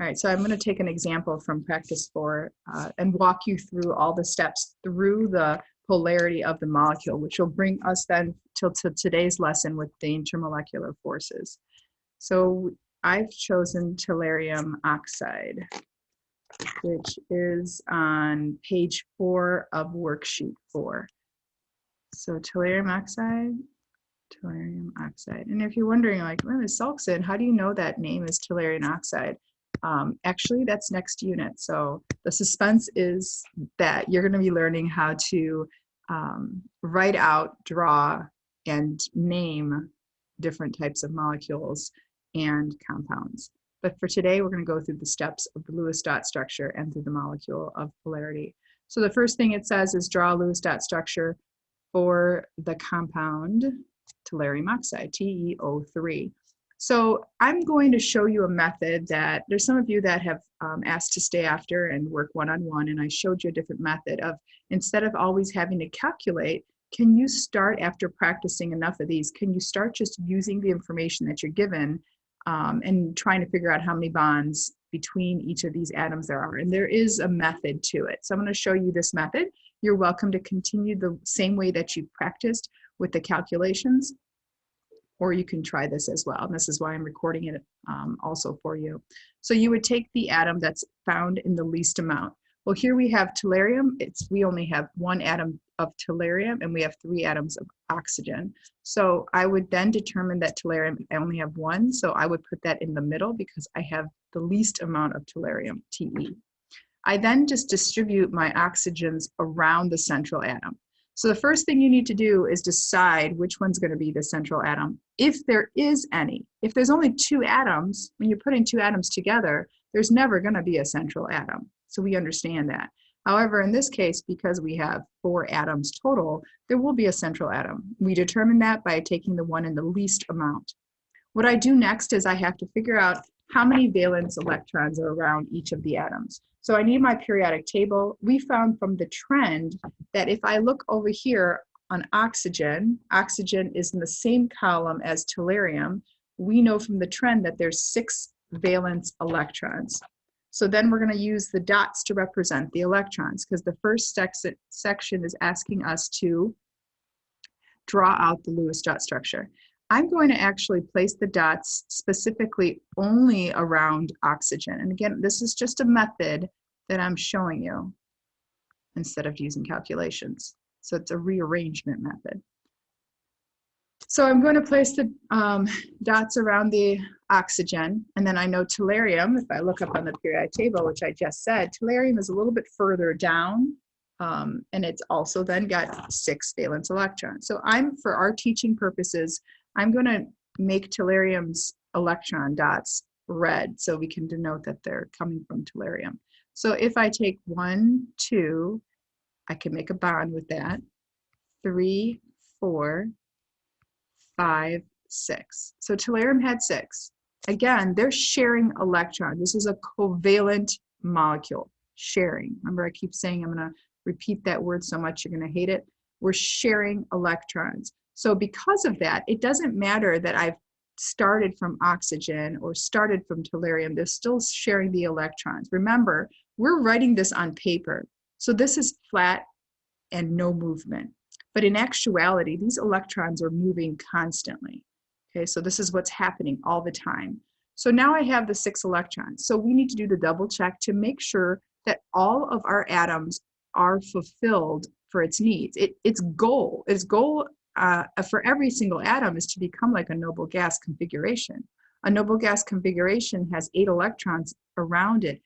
All right, so I'm going to take an example from practice 4 and walk you through all the steps through the polarity of the molecule, which will bring us then to today's lesson with the intermolecular forces. So I've chosen tellurium oxide, which is on page 4 of worksheet 4. So tellurium oxide. And if you're wondering, like, where is Salkson? How do you know that name is tellurium oxide? Actually, that's next unit. So the suspense is that you're going to be learning how to write out, draw, and name different types of molecules and compounds. But for today, we're going to go through the steps of the Lewis dot structure and through the molecule of polarity. So the first thing it says is draw a Lewis dot structure for the compound tellurium oxide, TeO3. So I'm going to show you a method that there's some of you that have asked to stay after and work one-on-one, and I showed you a different method of, instead of always having to calculate, can you start after practicing enough of these, can you start just using the information that you're given and trying to figure out how many bonds between each of these atoms there are. And there is a method to it. So I'm going to show you this method. You're welcome to continue the same way that you practiced with the calculations, or you can try this as well. And this is why I'm recording it also for you. So you would take the atom that's found in the least amount. Well, here we have tellurium. We only have 1 atom of tellurium and we have 3 atoms of oxygen. So I would then determine that tellurium, I only have 1. So I would put that in the middle because I have the least amount of tellurium, Te. I then just distribute my oxygens around the central atom. So the first thing you need to do is decide which one's going to be the central atom, if there is any. If there's only 2 atoms, when you're putting 2 atoms together, there's never going to be a central atom. So we understand that. However, in this case, because we have 4 atoms total, there will be a central atom. We determine that by taking the one in the least amount. What I do next is I have to figure out how many valence electrons are around each of the atoms. So I need my periodic table. We found from the trend that if I look over here on oxygen, oxygen is in the same column as tellurium. We know from the trend that there's 6 valence electrons. So then we're going to use the dots to represent the electrons, because the first section is asking us to draw out the Lewis dot structure. I'm going to actually place the dots specifically only around oxygen. And again, this is just a method that I'm showing you instead of using calculations. So it's a rearrangement method. So I'm going to place the dots around the oxygen, and then I know tellurium, if I look up on the periodic table, which I just said, tellurium is a little bit further down, and it's also then got 6 valence electrons. So for our teaching purposes, I'm going to make tellurium's electron dots red so we can denote that they're coming from tellurium. So if I take 1, 2, I can make a bond with that, 3, 4, 5, 6. So tellurium had 6. Again, they're sharing electrons. This is a covalent molecule, sharing. Remember, I keep saying, I'm going to repeat that word so much you're going to hate it. We're sharing electrons. So because of that, it doesn't matter that I've started from oxygen or started from tellurium, they're still sharing the electrons. Remember, we're writing this on paper. So this is flat and no movement. But in actuality, these electrons are moving constantly. Okay, so this is what's happening all the time. So now I have the 6 electrons. So we need to do the double check to make sure that all of our atoms are fulfilled for its needs. Its goal for every single atom is to become like a noble gas configuration. A noble gas configuration has 8 electrons around it,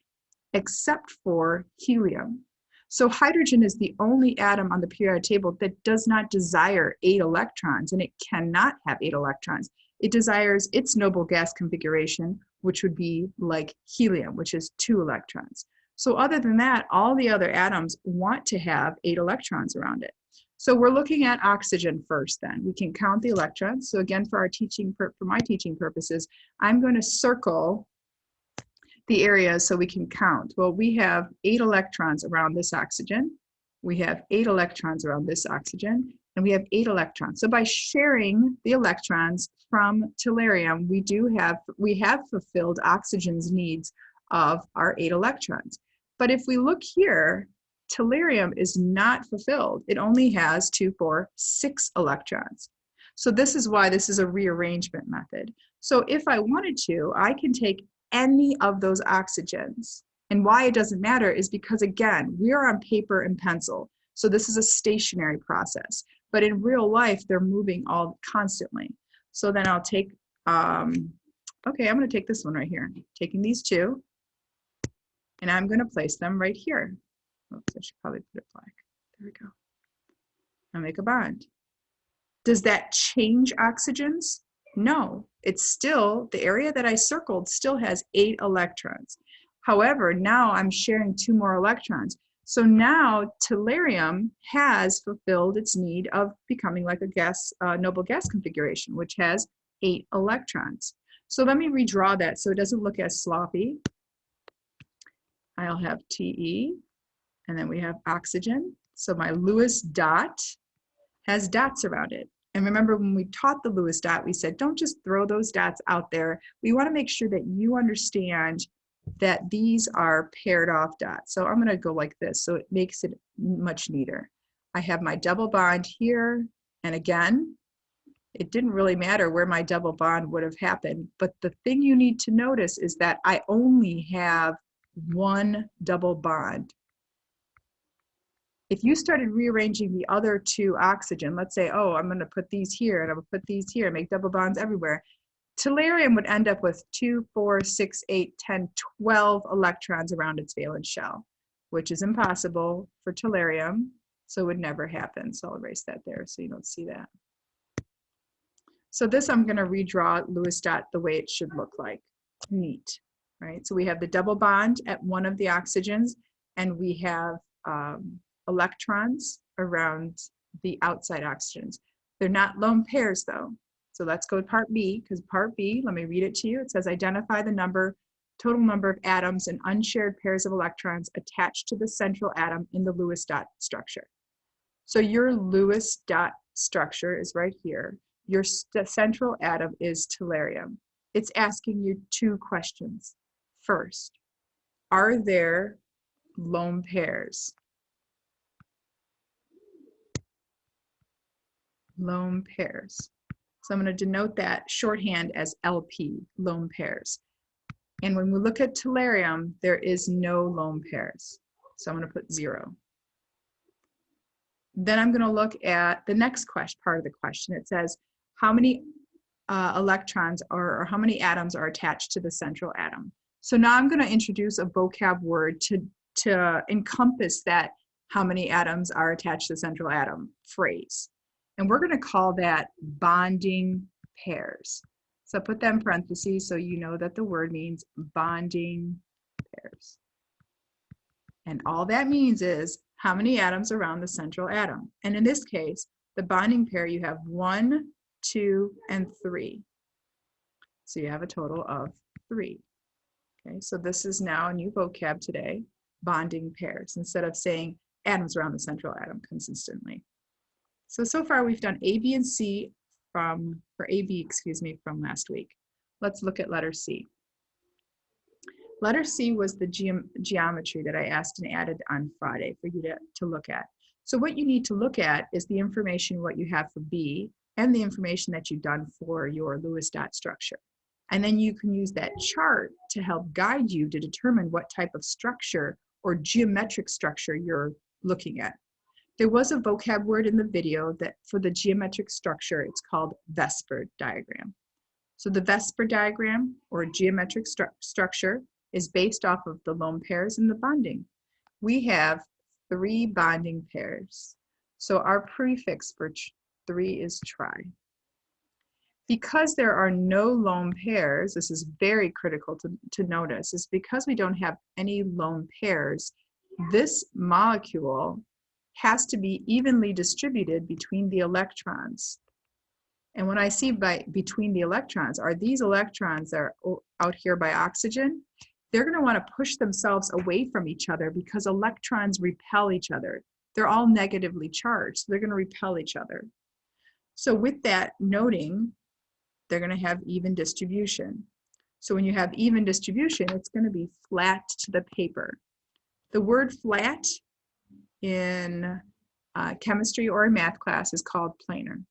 except for helium. So hydrogen is the only atom on the periodic table that does not desire 8 electrons, and it cannot have 8 electrons. It desires its noble gas configuration, which would be like helium, which is 2 electrons. So other than that, all the other atoms want to have 8 electrons around it. So we're looking at oxygen first then. We can count the electrons. So again, for my teaching purposes, I'm going to circle the areas so we can count. Well, we have 8 electrons around this oxygen. We have 8 electrons around this oxygen, and we have 8 electrons. So by sharing the electrons from tellurium, we have fulfilled oxygen's needs of our 8 electrons. But if we look here, tellurium is not fulfilled. It only has 2, 4, 6 electrons. So this is why this is a rearrangement method. So if I wanted to, I can take any of those oxygens. And why it doesn't matter is because, again, we are on paper and pencil. So this is a stationary process. But in real life, they're moving all constantly. So then I'll take, okay, I'm going to take this one right here. Taking these 2, and I'm going to place them right here. Oops, I should probably put it black. There we go. I'll make a bond. Does that change oxygens? No, it's still, the area that I circled still has 8 electrons. However, now I'm sharing 2 more electrons. So now tellurium has fulfilled its need of becoming like a gas, noble gas configuration, which has 8 electrons. So let me redraw that so it doesn't look as sloppy. I'll have Te, and then we have oxygen. So my Lewis dot has dots around it. And remember, when we taught the Lewis dot, we said, don't just throw those dots out there. We want to make sure that you understand that these are paired off dots. So I'm going to go like this, so it makes it much neater. I have my double bond here, and again, it didn't really matter where my double bond would have happened, but the thing you need to notice is that I only have 1 double bond. If you started rearranging the other 2 oxygen, let's say, oh, I'm going to put these here and I'm going to put these here, make double bonds everywhere, tellurium would end up with 2, 4, 6, 8, 10, 12 electrons around its valence shell, which is impossible for tellurium, so it would never happen. So I'll erase that there so you don't see that. So this I'm going to redraw Lewis dot the way it should look like. Neat, right? So we have the double bond at one of the oxygens, and we have electrons around the outside oxygens. They're not lone pairs though. So let's go to part B, because part B, let me read it to you. It says identify the total number of atoms and unshared pairs of electrons attached to the central atom in the Lewis dot structure. So your Lewis dot structure is right here. Your central atom is tellurium. It's asking you 2 questions. First, are there lone pairs? Lone pairs. So I'm going to denote that shorthand as LP, lone pairs. And when we look at tellurium, there is no lone pairs. So I'm going to put 0. Then I'm going to look at the next part of the question. It says, how many electrons or how many atoms are attached to the central atom? So now I'm going to introduce a vocab word to encompass that how many atoms are attached to the central atom phrase. And we're going to call that bonding pairs. So put that in parentheses so you know that the word means bonding pairs. And all that means is how many atoms around the central atom. And in this case, the bonding pair, you have 1, 2, and 3. So you have a total of 3. Okay, so this is now a new vocab today, bonding pairs, instead of saying atoms around the central atom consistently. So far we've done A, B, and C from last week. Let's look at letter C. Letter C was the geometry that I asked and added on Friday for you to look at. So what you need to look at is the information what you have for B and the information that you've done for your Lewis dot structure. And then you can use that chart to help guide you to determine what type of structure or geometric structure you're looking at. There was a vocab word in the video that for the geometric structure, it's called Vesper diagram. So the Vesper diagram or geometric structure is based off of the lone pairs and the bonding. We have 3 bonding pairs. So our prefix for 3 is tri. Because there are no lone pairs, this is very critical to notice, is because we don't have any lone pairs, this molecule has to be evenly distributed between the electrons. And when I see between the electrons, are these electrons that are out here by oxygen? They're going to want to push themselves away from each other because electrons repel each other. They're all negatively charged, so they're going to repel each other. So with that noting, they're going to have even distribution. So when you have even distribution, it's going to be flat to the paper. The word flat in chemistry or in math class is called planar.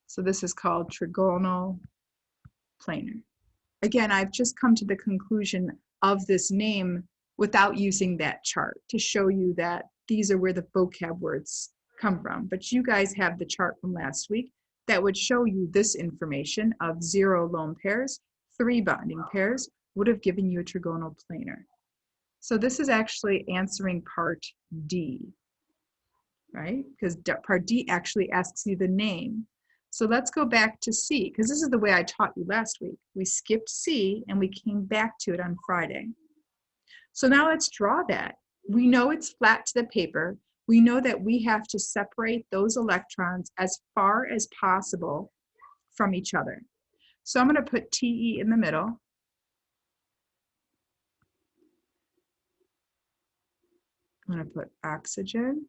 So this is called trigonal planar. Again, I've just come to the conclusion of this name without using that chart to show you that these are where the vocab words come from. But you guys have the chart from last week that would show you this information of 0 lone pairs, 3 bonding pairs would have given you a trigonal planar. So this is actually answering part D, right? Because part D actually asks you the name. So let's go back to C, because this is the way I taught you last week. We skipped C and we came back to it on Friday. So now let's draw that. We know it's flat to the paper. We know that we have to separate those electrons as far as possible from each other. So I'm going to put TE in the middle. I'm going to put oxygen.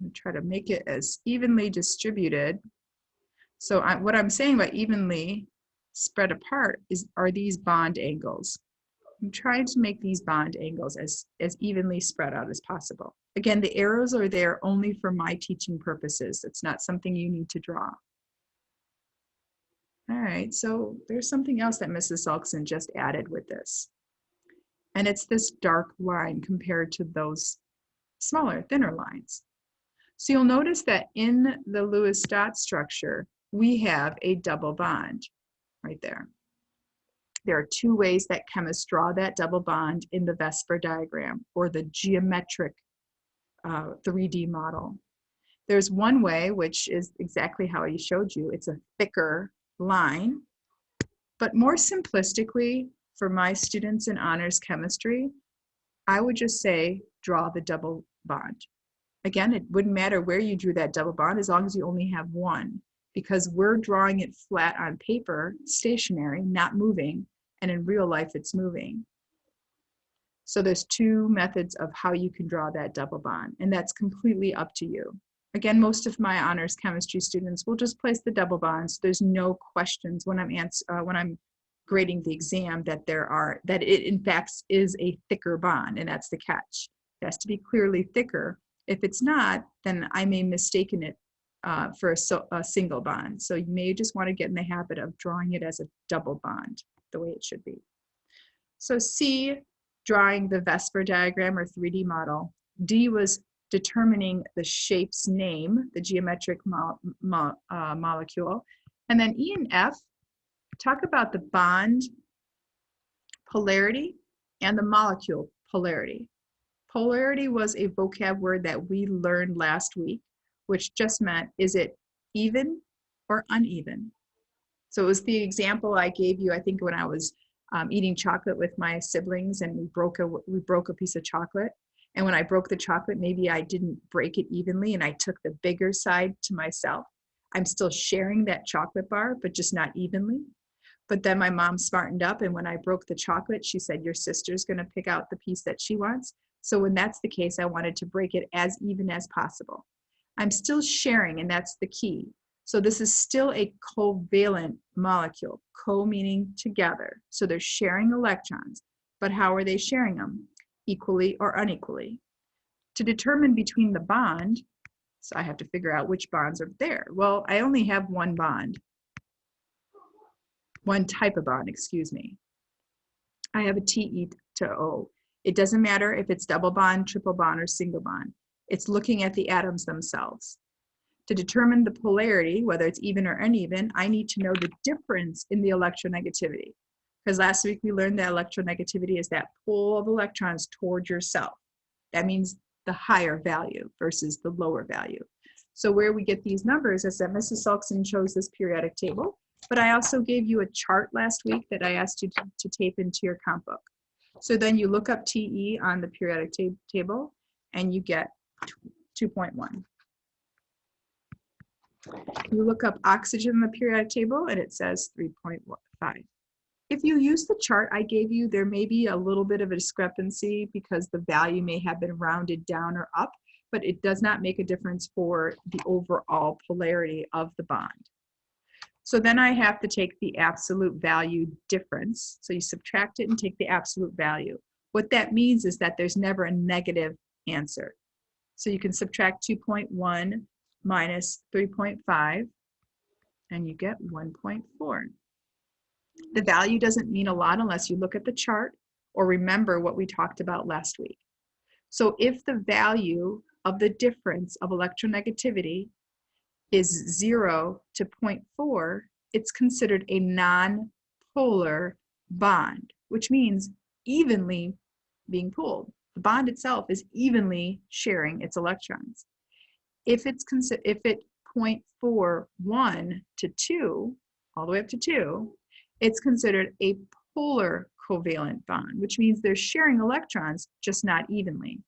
I'm going to try to make it as evenly distributed. So what I'm saying by evenly spread apart are these bond angles. I'm trying to make these bond angles as evenly spread out as possible. Again, the arrows are there only for my teaching purposes. It's not something you need to draw. All right, so there's something else that Mrs. Salkson just added with this. And it's this dark line compared to those smaller, thinner lines. So you'll notice that in the Lewis dot structure, we have a double bond right there. There are 2 ways that chemists draw that double bond in the Vesper diagram or the geometric 3D model. There's one way, which is exactly how I showed you. It's a thicker line, but more simplistically for my students in honors chemistry, I would just say draw the double bond. Again, it wouldn't matter where you drew that double bond as long as you only have one, because we're drawing it flat on paper, stationary, not moving, and in real life it's moving. So there's 2 methods of how you can draw that double bond, and that's completely up to you. Again, most of my honors chemistry students will just place the double bonds. There's no questions when I'm grading the exam that it in fact is a thicker bond, and that's the catch. It has to be clearly thicker. If it's not, then I may mistaken it for a single bond. So you may just want to get in the habit of drawing it as a double bond, the way it should be. So C, drawing the Vesper diagram or 3D model. D was determining the shape's name, the geometric molecule. And then E and F talk about the bond polarity and the molecule polarity. Polarity was a vocab word that we learned last week, which just meant, is it even or uneven? So it was the example I gave you, I think, when I was eating chocolate with my siblings and we broke a piece of chocolate. And when I broke the chocolate, maybe I didn't break it evenly and I took the bigger side to myself. I'm still sharing that chocolate bar, but just not evenly. But then my mom smartened up, and when I broke the chocolate, she said, your sister's gonna pick out the piece that she wants. So when that's the case, I wanted to break it as even as possible. I'm still sharing, and that's the key. So this is still a covalent molecule, co meaning together. So they're sharing electrons, but how are they sharing them? Equally or unequally. To determine between the bond, so I have to figure out which bonds are there. Well, I only have one bond, one type of bond, excuse me. I have a TE to O. It doesn't matter if it's double bond, triple bond, or single bond. It's looking at the atoms themselves. To determine the polarity, whether it's even or uneven, I need to know the difference in the electronegativity. Because last week we learned that electronegativity is that pull of electrons toward yourself. That means the higher value versus the lower value. So where we get these numbers is that Mrs. Salkson chose this periodic table, but I also gave you a chart last week that I asked you to tape into your comp book. So then you look up TE on the periodic table and you get 2.1. You look up oxygen in the periodic table and it says 3.5. If you use the chart I gave you, there may be a little bit of a discrepancy because the value may have been rounded down or up, but it does not make a difference for the overall polarity of the bond. So then I have to take the absolute value difference. So you subtract it and take the absolute value. What that means is that there's never a negative answer. So you can subtract 2.1 minus 3.5, and you get 1.4. The value doesn't mean a lot unless you look at the chart or remember what we talked about last week. So if the value of the difference of electronegativity is 0 to 0.4, it's considered a non-polar bond, which means evenly being pooled. The bond itself is evenly sharing its electrons. If it 0.41 to 2, all the way up to 2, it's considered a polar covalent bond, which means they're sharing electrons, just not evenly.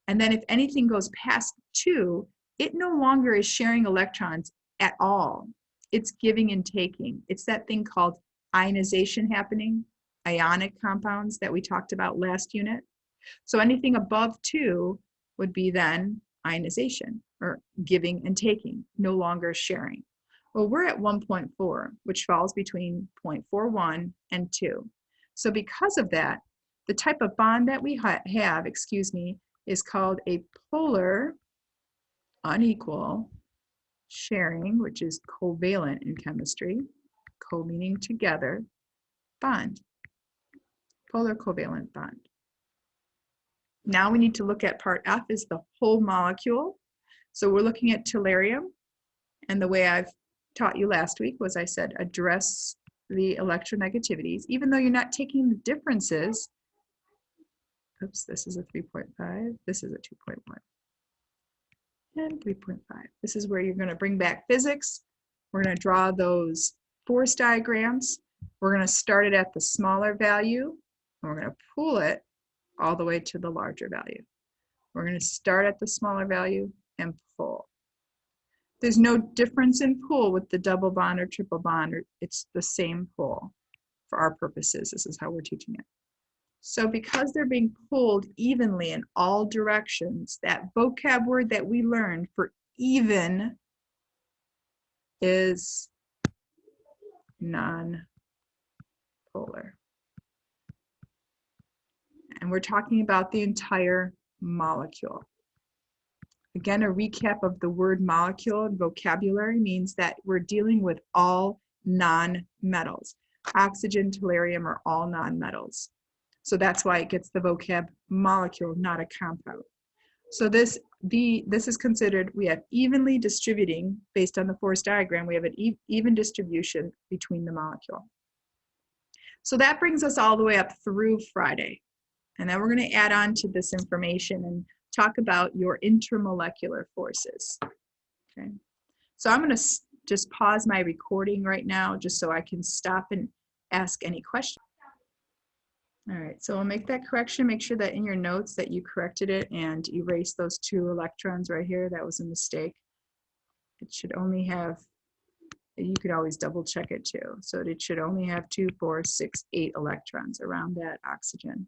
And then if anything goes past 2, it no longer is sharing electrons at all. It's giving and taking. It's that thing called ionization happening, ionic compounds that we talked about last unit. So anything above 2 would be then ionization, or giving and taking, no longer sharing. Well, we're at 1.4, which falls between 0.41 and 2. So because of that, the type of bond that we have, is called a polar unequal sharing, which is covalent in chemistry, co meaning together, bond, polar covalent bond. Now we need to look at part F is the whole molecule. So we're looking at tellurium, and the way I've taught you last week was I said address the electronegativities, even though you're not taking the differences. Oops, this is a 3.5, this is a 2.1, and 3.5. This is where you're going to bring back physics. We're going to draw those force diagrams. We're going to start it at the smaller value, and we're going to pull it all the way to the larger value. We're going to start at the smaller value and pull. There's no difference in pull with the double bond or triple bond, or it's the same pull for our purposes. This is how we're teaching it. So because they're being pulled evenly in all directions, that vocab word that we learned for even is non-polar. And we're talking about the entire molecule. Again, a recap of the word molecule and vocabulary means that we're dealing with all non-metals. Oxygen, tellurium are all non-metals. So that's why it gets the vocab molecule, not a compound. So this is considered, we have evenly distributing, based on the force diagram, we have an even distribution between the molecule. So that brings us all the way up through Friday. And then we're going to add on to this information and talk about your intermolecular forces. Okay. So I'm going to just pause my recording right now just so I can stop and ask any questions. All right, so we'll make that correction. Make sure that in your notes that you corrected it and erase those 2 electrons right here. That was a mistake. It should only have, you could always double check it too. So it should only have 2, 4, 6, 8 electrons around that oxygen.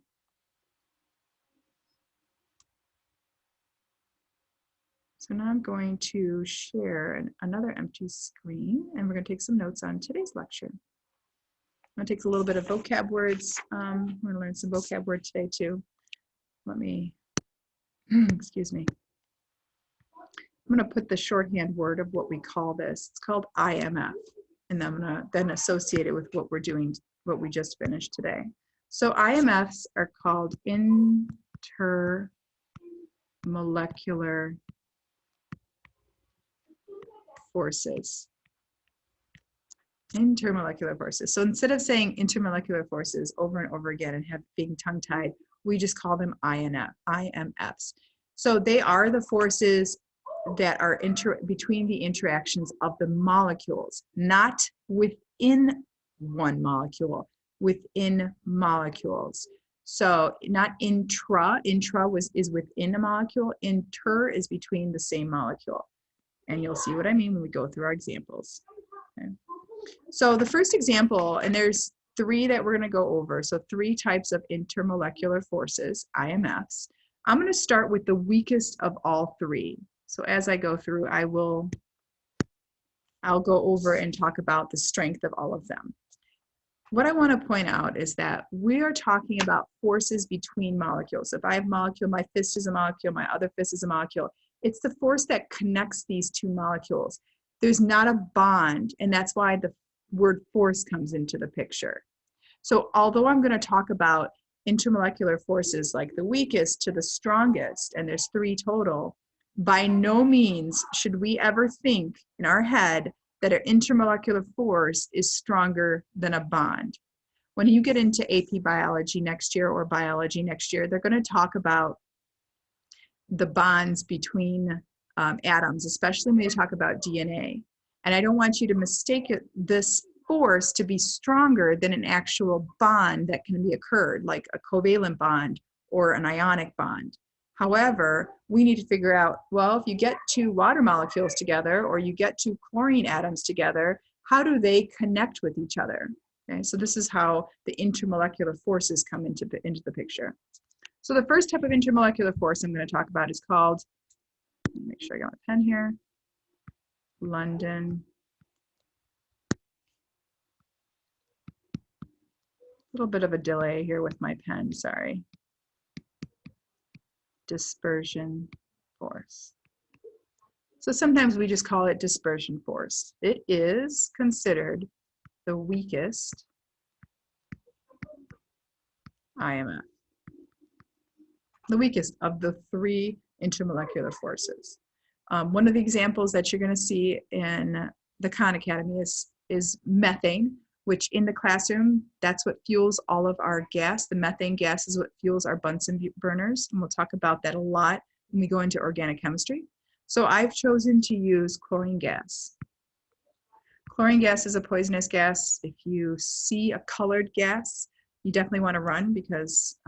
So now I'm going to share another empty screen, and we're going to take some notes on today's lecture. I'm going to take a little bit of vocab words. We're going to learn some vocab words today too. Let me, excuse me. I'm going to put the shorthand word of what we call this. It's called IMF, and I'm going to then associate it with what we're doing, what we just finished today. So IMFs are called intermolecular forces. Intermolecular forces. So instead of saying intermolecular forces over and over again and being tongue-tied, we just call them IMFs. So they are the forces that are between the interactions of the molecules, not within one molecule, within molecules. So not intra is within a molecule, inter is between the same molecule. And you'll see what I mean when we go through our examples. Okay. So the first example, and there's 3 that we're going to go over. So 3 types of intermolecular forces, IMFs. I'm going to start with the weakest of all 3. So as I go through, I will I'll go over and talk about the strength of all of them. What I want to point out is that we are talking about forces between molecules. If I have a molecule, my fist is a molecule, my other fist is a molecule. It's the force that connects these two molecules. There's not a bond, and that's why the word force comes into the picture. So although I'm going to talk about intermolecular forces like the weakest to the strongest, and there's 3 total, by no means should we ever think in our head that an intermolecular force is stronger than a bond. When you get into AP biology next year or biology next year, they're going to talk about the bonds between atoms, especially when they talk about DNA. And I don't want you to mistake this force to be stronger than an actual bond that can be occurred, like a covalent bond or an ionic bond. However, we need to figure out, well, if you get 2 water molecules together or you get 2 chlorine atoms together, how do they connect with each other? Okay, so this is how the intermolecular forces come into the picture. So the first type of intermolecular force I'm going to talk about is called, make sure I got my pen here, London. A little bit of a delay here with my pen, sorry. Dispersion force. So sometimes we just call it dispersion force. It is considered the weakest IMF, the weakest of the 3 intermolecular forces. One of the examples that you're going to see in the Khan Academy is methane, which in the classroom, that's what fuels all of our gas. The methane gas is what fuels our Bunsen burners, and we'll talk about that a lot when we go into organic chemistry. So I've chosen to use chlorine gas. Chlorine gas is a poisonous gas. If you see a colored gas, you definitely want to run because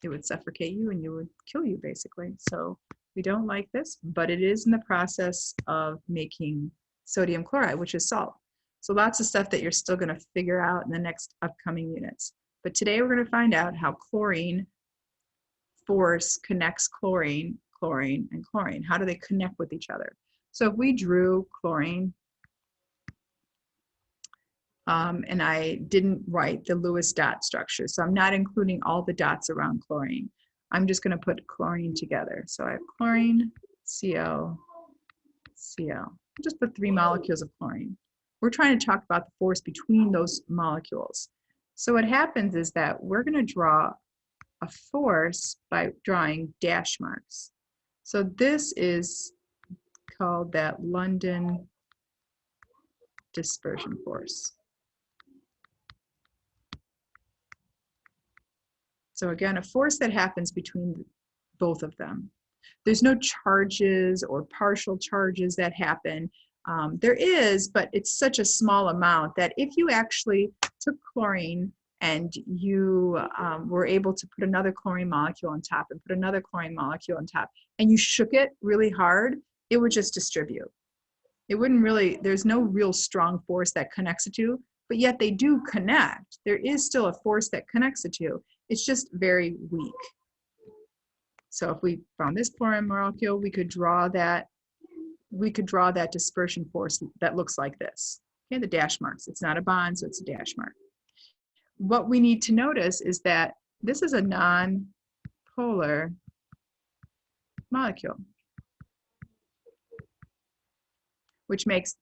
it would suffocate you and you would kill you basically. So we don't like this, but it is in the process of making sodium chloride, which is salt. So lots of stuff that you're still going to figure out in the next upcoming units. But today we're going to find out how chlorine force connects chlorine, chlorine, and chlorine. How do they connect with each other? So if we drew chlorine, and I didn't write the Lewis dot structure, so I'm not including all the dots around chlorine. I'm just going to put chlorine together. So I have chlorine, Cl, Cl. Just put 3 molecules of chlorine. We're trying to talk about the force between those molecules. So what happens is that we're going to draw a force by drawing dash marks. So this is called that London dispersion force. So again, a force that happens between both of them. There's no charges or partial charges that happen. There is, but it's such a small amount that if you actually took chlorine and you were able to put another chlorine molecule on top and put another chlorine molecule on top, and you shook it really hard, it would just distribute. It wouldn't really, there's no real strong force that connects the two, but yet they do connect. There is still a force that connects the two. It's just very weak. So if we found this chlorine molecule, we could draw that dispersion force that looks like this. Okay, the dash marks. It's not a bond, so it's a dash mark. What we need to notice is that this is a non-polar molecule, which makes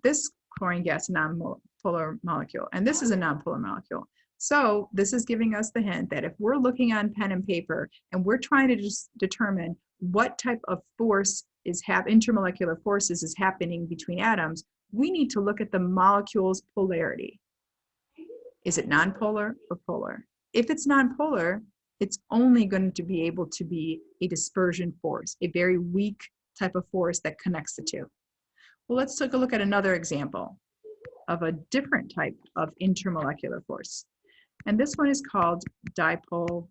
this chlorine gas a non-polar molecule, and this is a non-polar molecule. So this is giving us the hint that if we're looking on pen and paper and we're trying to just determine what type of force intermolecular forces is happening between atoms, we need to look at the molecule's polarity. Is it nonpolar or polar? If it's nonpolar, it's only going to be able to be a dispersion force, a very weak type of force that connects the two. Well, let's take a look at another example of a different type of intermolecular force. And this one is called dipole-dipole.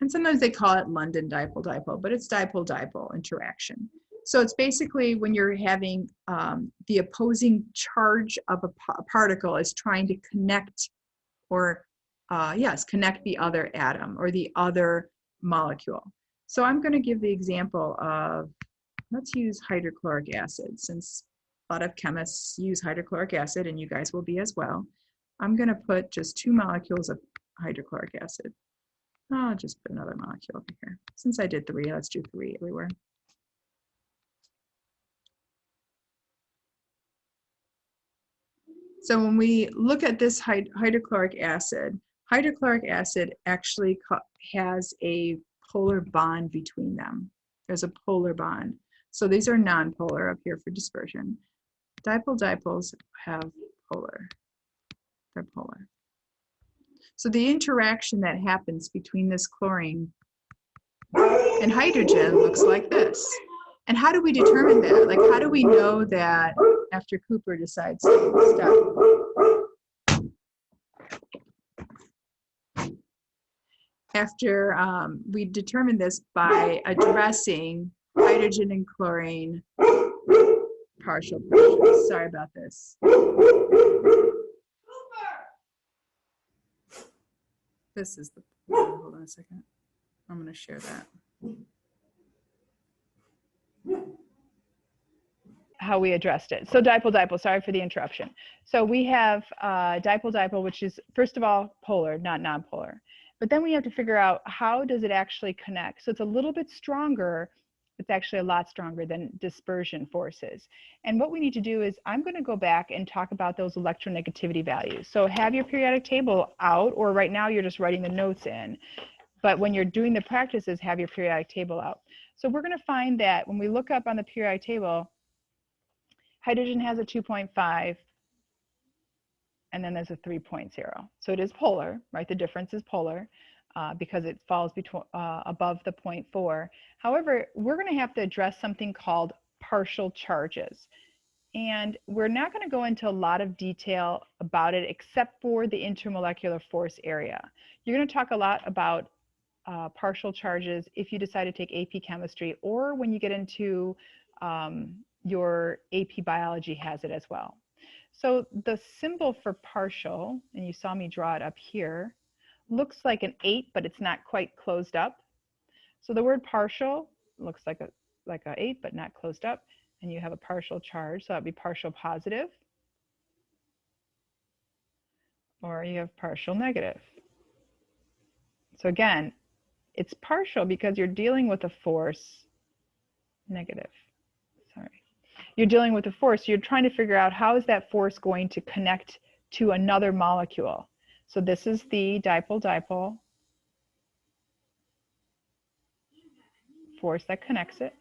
And sometimes they call it London dipole-dipole, but it's dipole-dipole interaction. So it's basically when you're having the opposing charge of a particle is trying to connect or, connect the other atom or the other molecule. So I'm going to give the example of, let's use hydrochloric acid, since a lot of chemists use hydrochloric acid, and you guys will be as well. I'm going to put just 2 molecules of hydrochloric acid. I'll just put another molecule over here. Since I did 3, let's do 3 everywhere. So when we look at this hydrochloric acid actually has a polar bond between them. There's a polar bond. So these are nonpolar up here for dispersion. Dipoles have polar. They're polar. So the interaction that happens between this chlorine and hydrogen looks like this. And how do we determine that? Like, how do we know that after Cooper decides to stop? After we determine this by addressing hydrogen and chlorine partial pressures. Sorry about this. This is the, hold on a second. I'm going to share that. How we addressed it. So dipole, sorry for the interruption. So we have dipole, which is, first of all, polar, not nonpolar. But then we have to figure out how does it actually connect. So it's a little bit stronger. It's actually a lot stronger than dispersion forces. And what we need to do is, I'm going to go back and talk about those electronegativity values. So have your periodic table out, or right now you're just writing the notes in. But when you're doing the practices, have your periodic table out. So we're going to find that when we look up on the periodic table, hydrogen has a 2.5, and then there's a 3.0. So it is polar, right? The difference is polar because it falls above the 0.4. However, we're going to have to address something called partial charges. And we're not going to go into a lot of detail about it except for the intermolecular force area. You're going to talk a lot about partial charges if you decide to take AP chemistry, or when you get into your AP biology has it as well. So the symbol for partial, and you saw me draw it up here, looks like an 8, but it's not quite closed up. So the word partial looks like a 8, but not closed up. And you have a partial charge, so that would be partial positive. Or you have partial negative. So again, it's partial because you're dealing with a force negative. Sorry. You're dealing with a force. You're trying to figure out how is that force going to connect to another molecule. So this is the dipole force that connects it.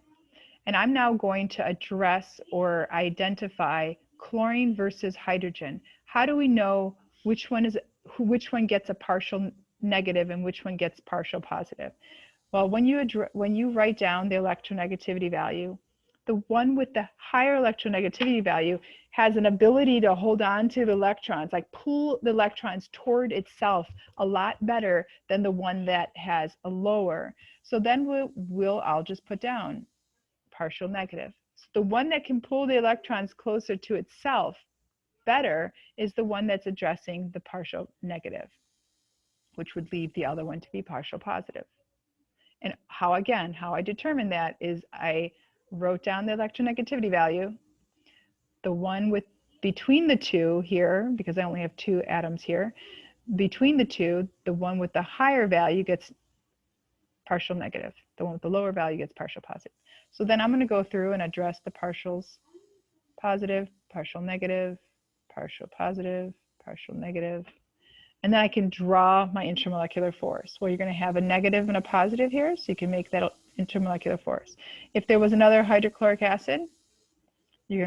And I'm now going to address or identify chlorine versus hydrogen. How do we know which one gets a partial negative and which one gets partial positive? Well, when you write down the electronegativity value, the one with the higher electronegativity value has an ability to hold on to the electrons, like pull the electrons toward itself a lot better than the one that has a lower. So then I'll just put down partial negative. So the one that can pull the electrons closer to itself better is the one that's addressing the partial negative, which would leave the other one to be partial positive. And how I determined that is I wrote down the electronegativity value. The one between the two here, because I only have 2 atoms here, between the two, the one with the higher value gets partial negative. The one with the lower value gets partial positive. So then I'm going to go through and address the partials: positive, partial negative, partial positive, partial negative. And then I can draw my intermolecular force. Well, you're going to have a negative and a positive here, so you can make that intermolecular force. If there was another hydrochloric acid, you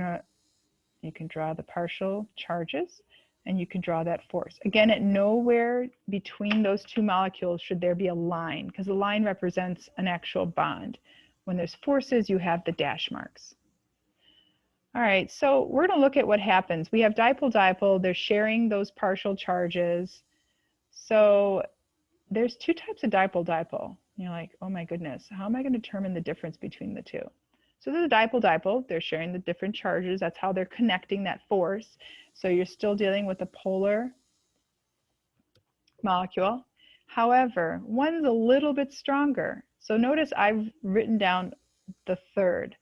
can draw the partial charges, and you can draw that force. Again, at nowhere between those 2 molecules should there be a line, because the line represents an actual bond. When there's forces, you have the dash marks. All right, so we're going to look at what happens. We have dipole, they're sharing those partial charges. So there's 2 types of dipole. You're like, oh my goodness, how am I going to determine the difference between the 2? So there's a dipole, they're sharing the different charges. That's how they're connecting that force. So you're still dealing with a polar molecule. However, one's a little bit stronger. So notice I've written down the third.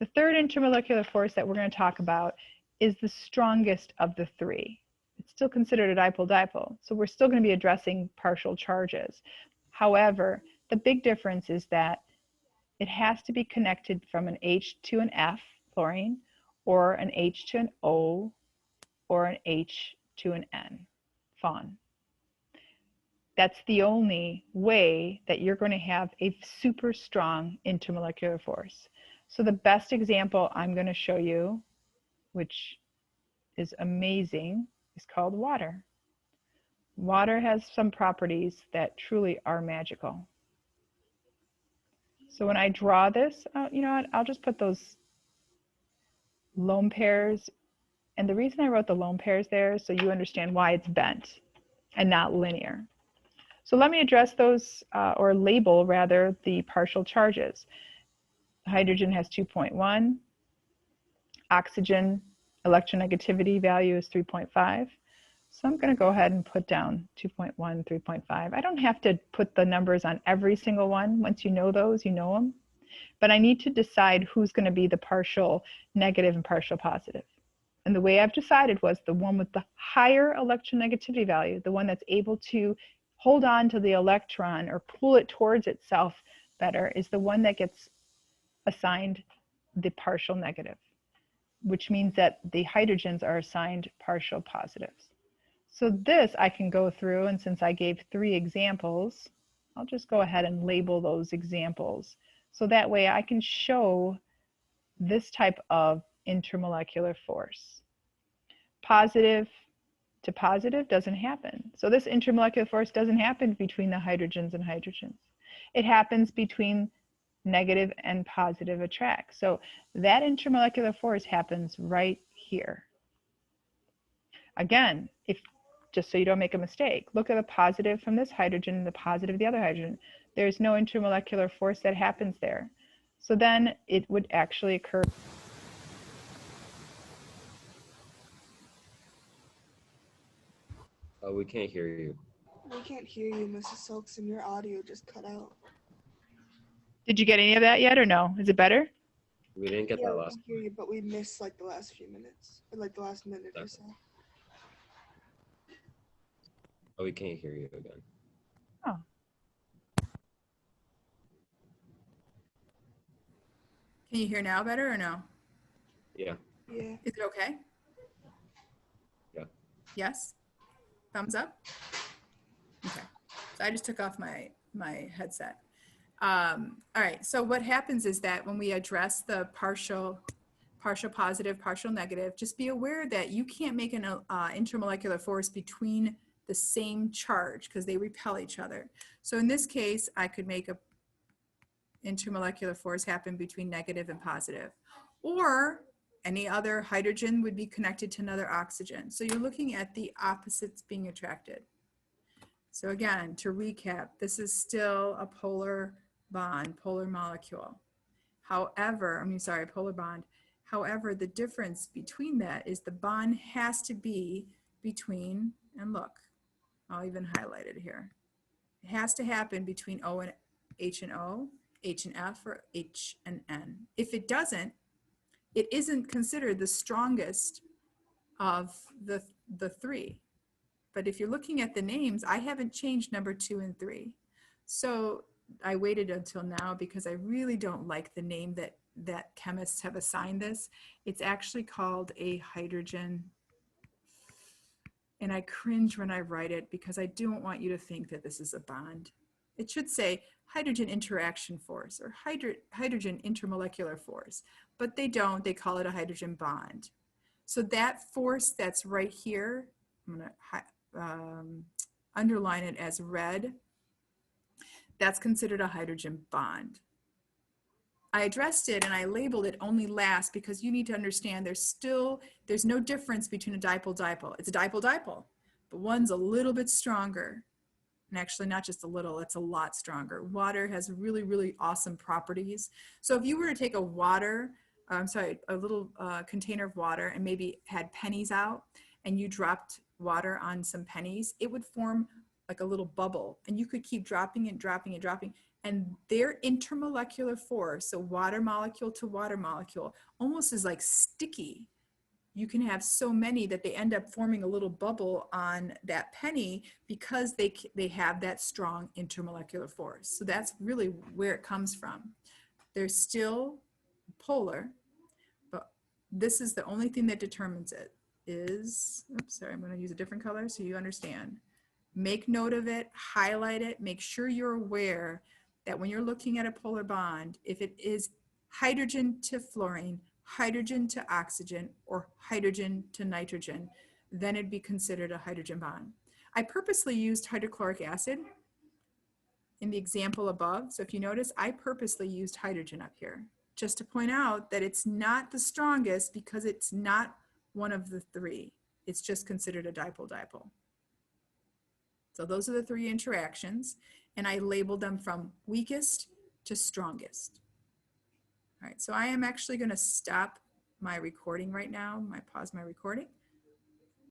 The third intermolecular force that we're going to talk about is the strongest of the three. It's still considered a dipole-dipole, so we're still going to be addressing partial charges. However, the big difference is that it has to be connected from an H to an F, fluorine, or an H to an O, or an H to an N, FON. That's the only way that you're going to have a super strong intermolecular force. So the best example I'm going to show you, which is amazing, is called water. Water has some properties that truly are magical. So when I draw this, you know what, I'll just put those lone pairs. And the reason I wrote the lone pairs there is so you understand why it's bent and not linear. So let me address those, or label rather, the partial charges. Hydrogen has 2.1. Oxygen electronegativity value is 3.5. So I'm going to go ahead and put down 2.1, 3.5. I don't have to put the numbers on every single one. Once you know those, you know them. But I need to decide who's going to be the partial negative and partial positive. And the way I've decided was the one with the higher electronegativity value, the one that's able to hold on to the electron or pull it towards itself better, is the one that gets assigned the partial negative, which means that the hydrogens are assigned partial positives. So this I can go through, and since I gave 3 examples, I'll just go ahead and label those examples. So that way I can show this type of intermolecular force. Positive to positive doesn't happen. So this intermolecular force doesn't happen between the hydrogens and hydrogens. It happens between negative and positive attract. So that intermolecular force happens right here. Again, if just so you don't make a mistake, look at the positive from this hydrogen and the positive of the other hydrogen. There's no intermolecular force that happens there. So then it would actually occur. We can't hear you. We can't hear you, Mrs. Silkson. Your audio just cut out. Did you get any of that yet or no? Is it better? We didn't get Yeah, that we last can hear you, but we missed like the last few minutes, or like the last minute or so. Oh, we can't hear you again. Oh. Can you hear now better or no? Yeah. Yeah. Is it okay? Yeah. Yes? Thumbs up? Okay. So I just took off my headset. All right. So what happens is that when we address the partial positive, partial negative, just be aware that you can't make an intermolecular force between the same charge because they repel each other. So in this case, I could make a intermolecular force happen between negative and positive, or any other hydrogen would be connected to another oxygen. So you're looking at the opposites being attracted. So again, to recap, this is still a polar bond, polar molecule. However, polar bond. However, the difference between that is the bond has to be between, and look, I'll even highlight it here. It has to happen between O and H and O, H and F, or H and N. If it doesn't, it isn't considered the strongest of the 3. But if you're looking at the names, I haven't changed number 2 and 3. So I waited until now because I really don't like the name that chemists have assigned this. It's actually called a hydrogen. And I cringe when I write it because I don't want you to think that this is a bond. It should say hydrogen interaction force or hydrogen intermolecular force, but they don't. They call it a hydrogen bond. So that force that's right here, I'm going to underline it as red. That's considered a hydrogen bond. I addressed it and I labeled it only last because you need to understand there's no difference between a dipole-dipole. It's a dipole-dipole, but one's a little bit stronger. And actually not just a little, it's a lot stronger. Water has really, really awesome properties. So if you were to take a little container of water and maybe had pennies out and you dropped water on some pennies, it would form like a little bubble and you could keep dropping and dropping and dropping. And their intermolecular force, so water molecule to water molecule, almost is like sticky. You can have so many that they end up forming a little bubble on that penny because they have that strong intermolecular force. So that's really where it comes from. They're still polar, but this is the only thing that determines it is, oops, sorry, I'm going to use a different color so you understand. Make note of it, highlight it, make sure you're aware that when you're looking at a polar bond, if it is hydrogen to fluorine, hydrogen to oxygen, or hydrogen to nitrogen, then it'd be considered a hydrogen bond. I purposely used hydrochloric acid in the example above. So if you notice, I purposely used hydrogen up here just to point out that it's not the strongest because it's not one of the three. It's just considered a dipole-dipole. So those are the three interactions, and I labeled them from weakest to strongest. All right, so I am actually going to stop my recording right now. I pause my recording.